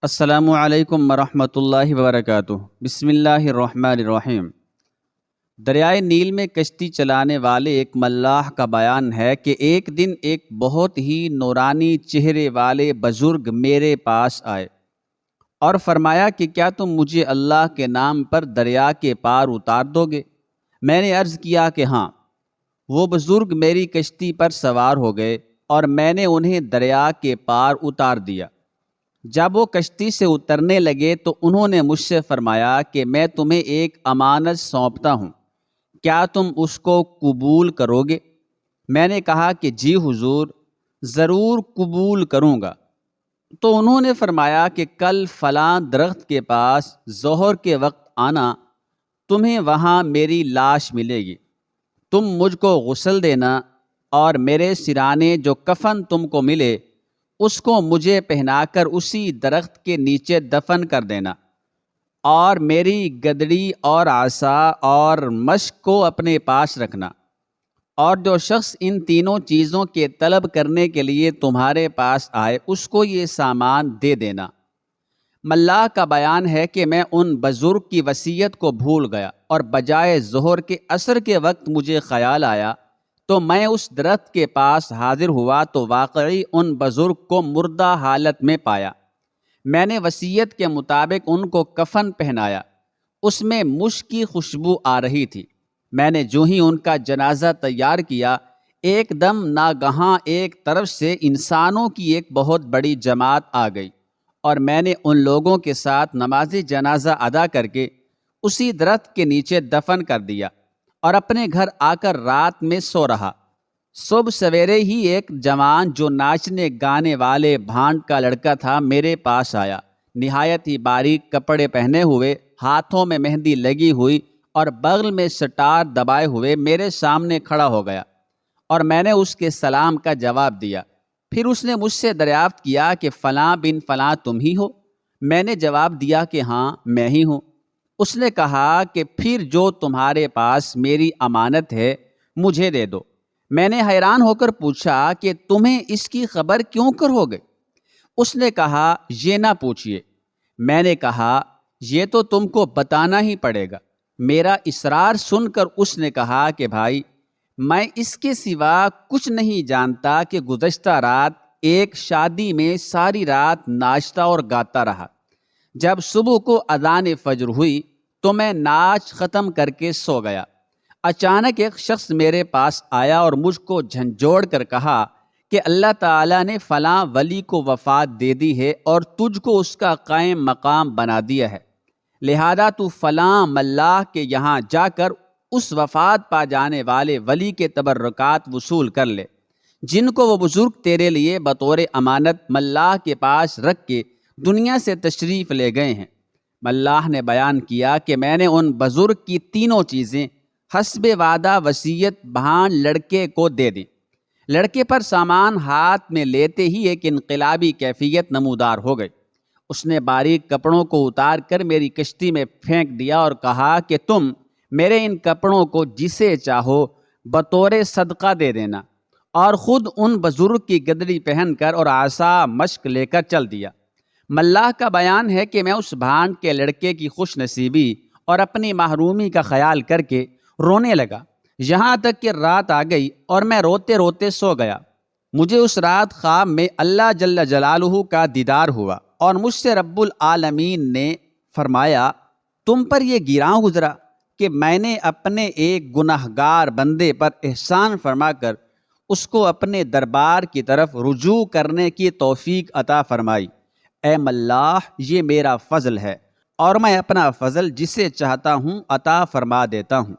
السلام علیکم ورحمۃ اللہ وبرکاتہ۔ بسم اللہ الرحمن الرحیم۔ دریائے نیل میں کشتی چلانے والے ایک ملاح کا بیان ہے کہ ایک دن ایک بہت ہی نورانی چہرے والے بزرگ میرے پاس آئے اور فرمایا کہ کیا تم مجھے اللہ کے نام پر دریا کے پار اتار دو گے؟ میں نے عرض کیا کہ ہاں۔ وہ بزرگ میری کشتی پر سوار ہو گئے اور میں نے انہیں دریا کے پار اتار دیا۔ جب وہ کشتی سے اترنے لگے تو انہوں نے مجھ سے فرمایا کہ میں تمہیں ایک امانت سونپتا ہوں، کیا تم اس کو قبول کرو گے؟ میں نے کہا کہ جی حضور، ضرور قبول کروں گا۔ تو انہوں نے فرمایا کہ کل فلاں درخت کے پاس ظہر کے وقت آنا، تمہیں وہاں میری لاش ملے گی، تم مجھ کو غسل دینا اور میرے سرانے جو کفن تم کو ملے اس کو مجھے پہنا کر اسی درخت کے نیچے دفن کر دینا، اور میری گدڑی اور عصا اور مشق کو اپنے پاس رکھنا، اور جو شخص ان تینوں چیزوں کے طلب کرنے کے لیے تمہارے پاس آئے اس کو یہ سامان دے دینا۔ ملاح کا بیان ہے کہ میں ان بزرگ کی وصیت کو بھول گیا اور بجائے ظہر کے عصر کے وقت مجھے خیال آیا تو میں اس درخت کے پاس حاضر ہوا تو واقعی ان بزرگ کو مردہ حالت میں پایا۔ میں نے وصیت کے مطابق ان کو کفن پہنایا، اس میں مشک کی خوشبو آ رہی تھی۔ میں نے جو ہی ان کا جنازہ تیار کیا، ایک دم ناگہاں ایک طرف سے انسانوں کی ایک بہت بڑی جماعت آ گئی، اور میں نے ان لوگوں کے ساتھ نماز جنازہ ادا کر کے اسی درخت کے نیچے دفن کر دیا اور اپنے گھر آ کر رات میں سو رہا۔ صبح سویرے ہی ایک جوان جو ناچنے گانے والے بھانڈ کا لڑکا تھا میرے پاس آیا، نہایت ہی باریک کپڑے پہنے ہوئے، ہاتھوں میں مہندی لگی ہوئی اور بغل میں سٹار دبائے ہوئے میرے سامنے کھڑا ہو گیا، اور میں نے اس کے سلام کا جواب دیا۔ پھر اس نے مجھ سے دریافت کیا کہ فلاں بن فلاں تم ہی ہو؟ میں نے جواب دیا کہ ہاں میں ہی ہوں۔ اس نے کہا کہ پھر جو تمہارے پاس میری امانت ہے مجھے دے دو۔ میں نے حیران ہو کر پوچھا کہ تمہیں اس کی خبر کیوں کر ہو گئی؟ اس نے کہا یہ نہ پوچھئے۔ میں نے کہا یہ تو تم کو بتانا ہی پڑے گا۔ میرا اصرار سن کر اس نے کہا کہ بھائی، میں اس کے سوا کچھ نہیں جانتا کہ گزشتہ رات ایک شادی میں ساری رات ناچتا اور گاتا رہا۔ جب صبح کو اذان فجر ہوئی تو میں ناچ ختم کر کے سو گیا۔ اچانک ایک شخص میرے پاس آیا اور مجھ کو جھنجھوڑ کر کہا کہ اللہ تعالیٰ نے فلاں ولی کو وفات دے دی ہے اور تجھ کو اس کا قائم مقام بنا دیا ہے، لہذا تو فلاں ملاح کے یہاں جا کر اس وفات پا جانے والے ولی کے تبرکات وصول کر لے، جن کو وہ بزرگ تیرے لیے بطور امانت ملاح کے پاس رکھ کے دنیا سے تشریف لے گئے ہیں۔ ملاح نے بیان کیا کہ میں نے ان بزرگ کی تینوں چیزیں حسب وعدہ وصیت بھانڈ لڑکے کو دے دی۔ لڑکے پر سامان ہاتھ میں لیتے ہی ایک انقلابی کیفیت نمودار ہو گئی۔ اس نے باریک کپڑوں کو اتار کر میری کشتی میں پھینک دیا اور کہا کہ تم میرے ان کپڑوں کو جسے چاہو بطور صدقہ دے دینا، اور خود ان بزرگ کی گدڑی پہن کر اور عصا مشق لے کر چل دیا۔ ملاح کا بیان ہے کہ میں اس بھانڈ کے لڑکے کی خوش نصیبی اور اپنی محرومی کا خیال کر کے رونے لگا، یہاں تک کہ رات آ گئی اور میں روتے روتے سو گیا۔ مجھے اس رات خواب میں اللہ جل جلالہ کا دیدار ہوا اور مجھ سے رب العالمین نے فرمایا تم پر یہ گراں گزرا کہ میں نے اپنے ایک گنہگار بندے پر احسان فرما کر اس کو اپنے دربار کی طرف رجوع کرنے کی توفیق عطا فرمائی۔ اے ملاح، یہ میرا فضل ہے اور میں اپنا فضل جسے چاہتا ہوں عطا فرما دیتا ہوں۔